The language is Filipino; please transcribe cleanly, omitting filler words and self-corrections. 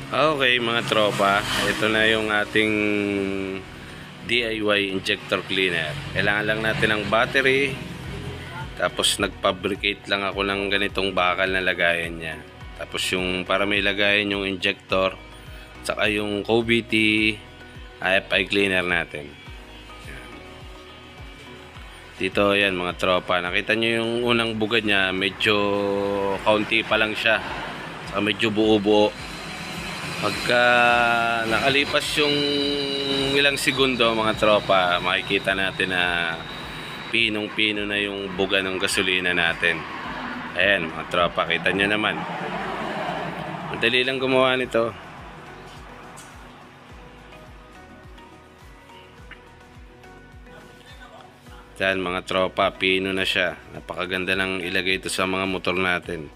Okay mga tropa, ito na yung ating DIY injector cleaner. Kailangan lang natin ng battery. Tapos nagfabricate lang ako ng ganitong bakal na lagayan niya. Tapos yung para may lagayan yung injector, saka yung KOBT AFI cleaner natin. Dito yan mga tropa, nakita nyo yung unang bugad niya, medyo kaunti pa lang siya, saka medyo buo-buo. Pagka nakalipas yung ilang segundo mga tropa, makikita natin na pinong-pino na yung buga ng gasolina natin. Ayan mga tropa, kita nyo naman. Madali lang gumawa nito. Yan mga tropa, pino na siya. Napakaganda lang ilagay ito sa mga motor natin.